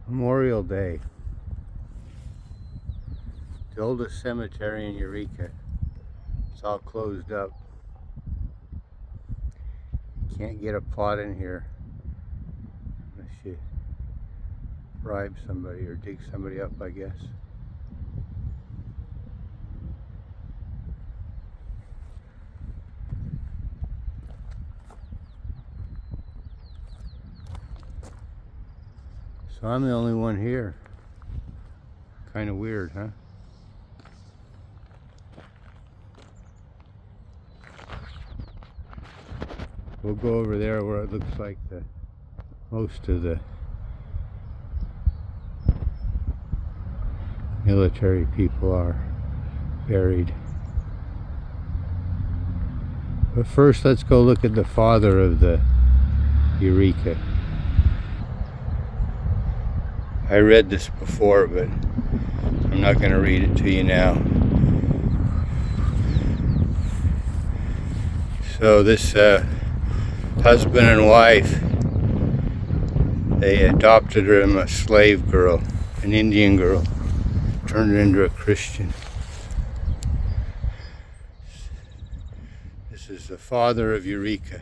Memorial Day. The oldest cemetery in Eureka. It's all closed up. Can't get a plot in here unless you bribe somebody or dig somebody up, I guess. So I'm the only one here. Kind of weird, huh? We'll go over there where it looks like most of the military people are buried. But first, let's go look at the father of the Eureka. I read this before, but I'm not going to read it to you now. So this husband and wife, they adopted her as a slave girl, an Indian girl, turned her into a Christian. This is the father of Eureka,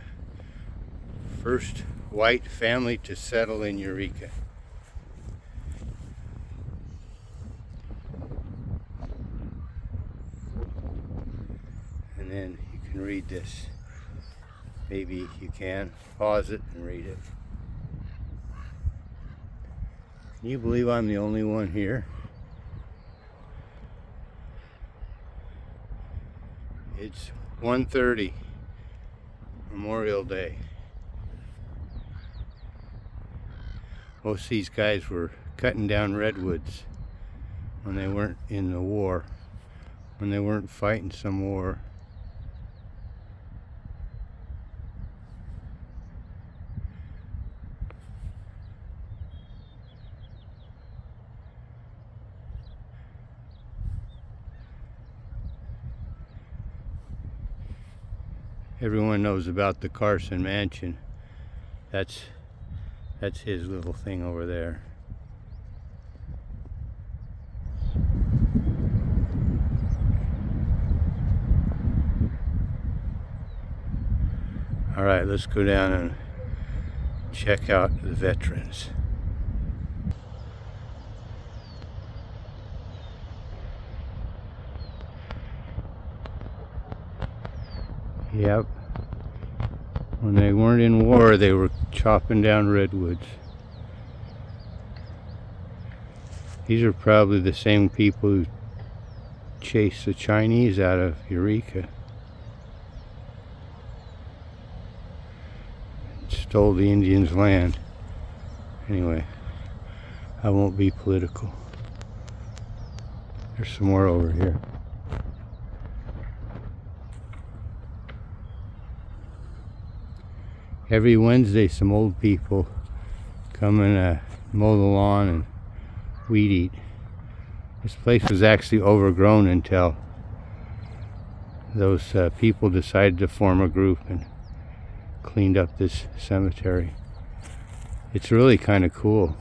first white family to settle in Eureka. And then you can read this. Maybe you can pause it and read it. Can you believe I'm the only one here? It's 1:30, Memorial Day. Most of these guys were cutting down redwoods when they weren't in the war, when they weren't fighting some war. Everyone knows about the Carson Mansion. That's his little thing over there. All right, let's go down and check out the veterans. Yep. When they weren't in war, they were chopping down redwoods. These are probably the same people who chased the Chinese out of Eureka. Stole the Indians' land. Anyway, I won't be political. There's some more over here. Every Wednesday, some old people come and mow the lawn and weed eat. This place was actually overgrown until those people decided to form a group and cleaned up this cemetery. It's really kind of cool.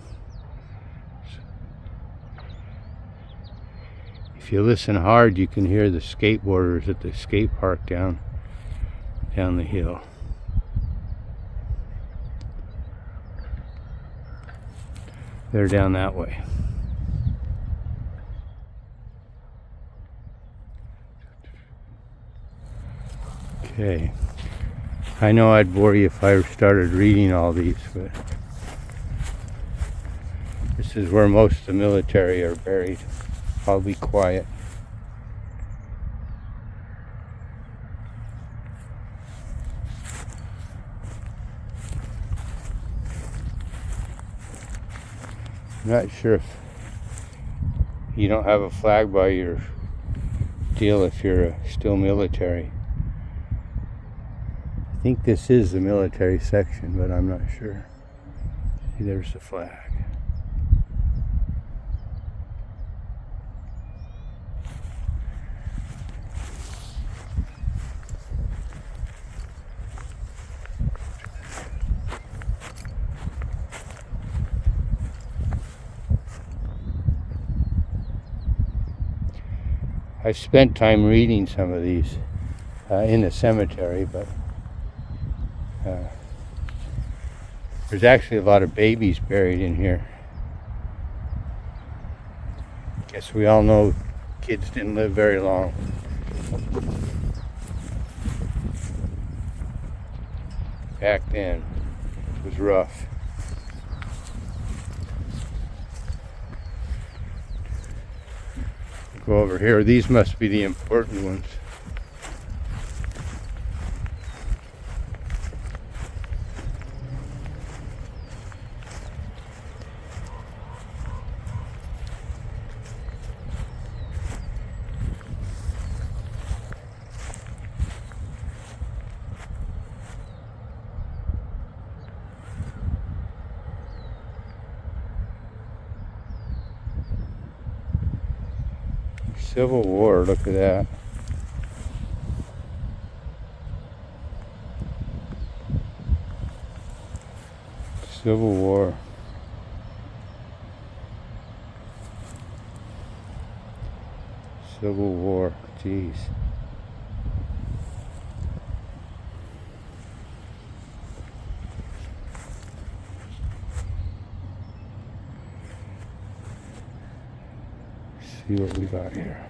If you listen hard, you can hear the skateboarders at the skate park down the hill. They're down that way. Okay. I know I'd bore you if I started reading all these, but this is where most of the military are buried. I'll be quiet. I'm not sure if you don't have a flag by your deal if you're still military. I think this is the military section, but I'm not sure. See, there's the flag. I've spent time reading some of these in the cemetery, but there's actually a lot of babies buried in here. Guess we all know kids didn't live very long. Back then, it was rough. Go over here. These must be the important ones. Civil War, look at that. Civil War. Civil War, jeez. See what we got here.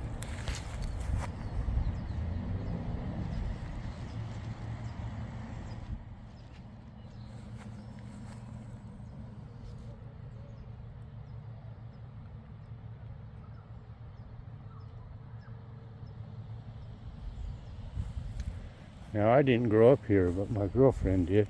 Now, I didn't grow up here, but my girlfriend did.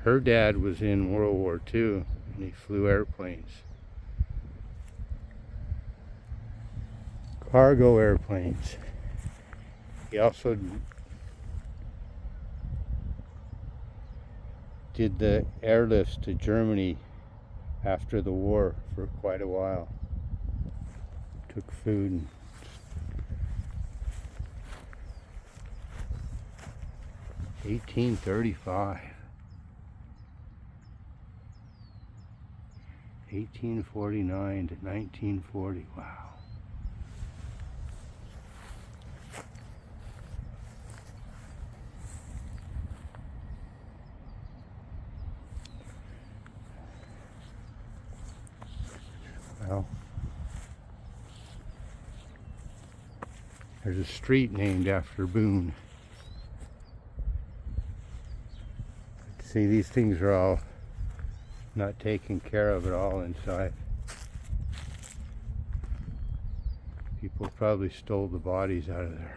Her dad was in World War II, and he flew airplanes. Cargo airplanes. He also did the airlifts to Germany after the war for quite a while. Took food and 1835. 1849 to 1940. Wow. Well, there's a street named after Boone. See, these things are all not taken care of at all inside. People probably stole the bodies out of there.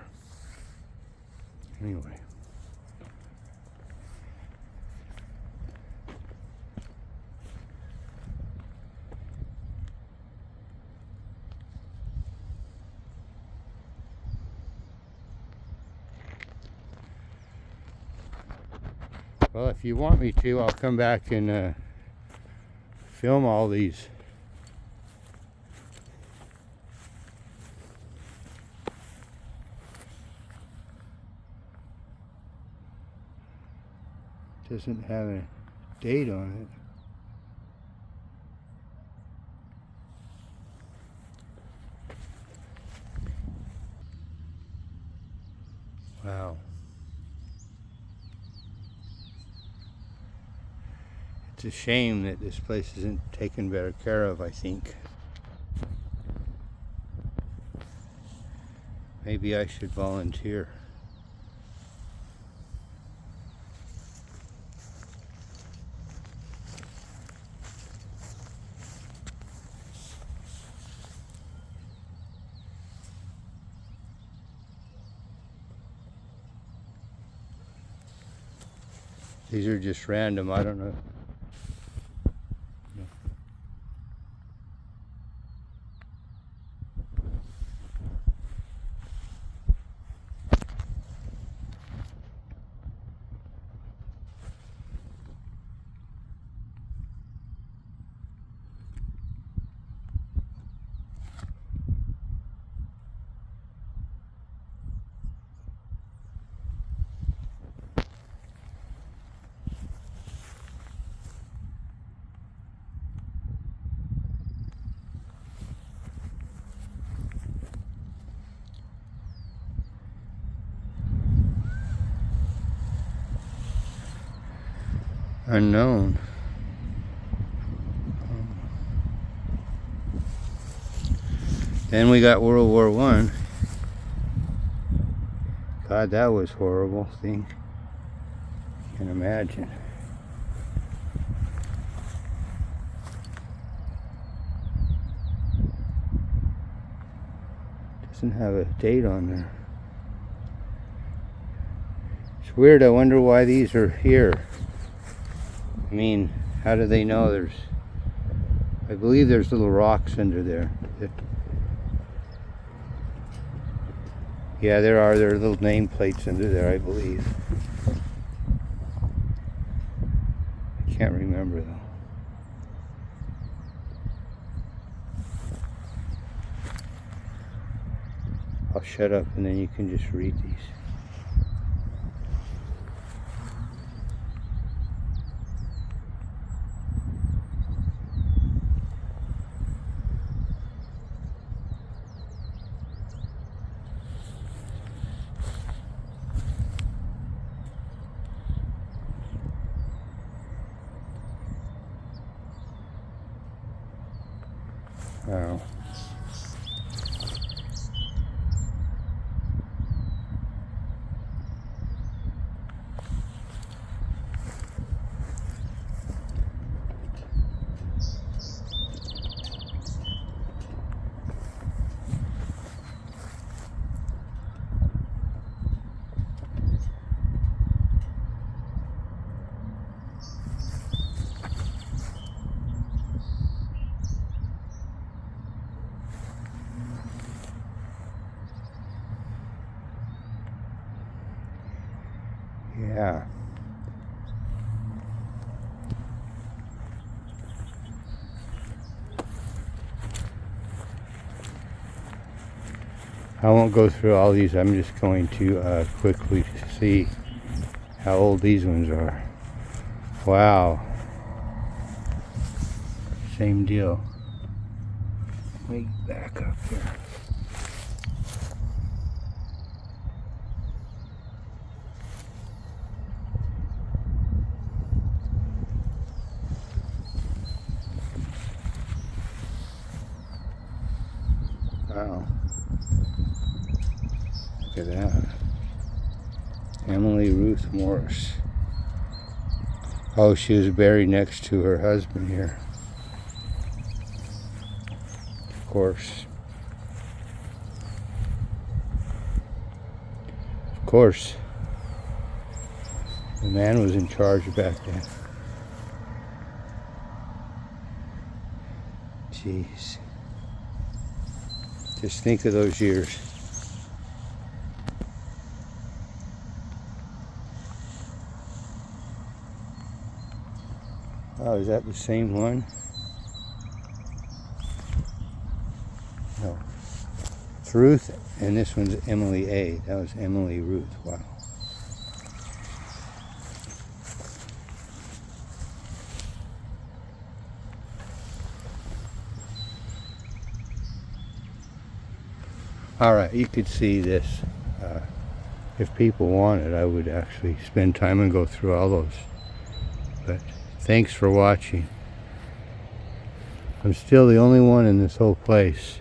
Anyway. Well, if you want me to, I'll come back and film all these. Doesn't have a date on it. Wow. It's a shame that this place isn't taken better care of, I think. Maybe I should volunteer. These are just random, I don't know. unknown. Then we got World War I. God, that was horrible thing. Can't imagine. Doesn't have a date on there. It's weird. I wonder why these are here. I mean, how do they know there's... I believe there's little rocks under there. Yeah, there are little nameplates under there, I believe. I can't remember though. I'll shut up and then you can just read these. Wow. Yeah. I won't go through all these. I'm just going to quickly see how old these ones are. Wow. Same deal. Let me back up here. Wow. Look at that. Emily Ruth Morris. Oh, she was buried next to her husband here. Of course. Of course. The man was in charge back then. Jeez. Just think of those years. Oh, is that the same one? No. It's Ruth, and this one's Emily A. That was Emily Ruth. Wow. All right, you could see this. If people wanted, I would actually spend time and go through all those. But thanks for watching. I'm still the only one in this whole place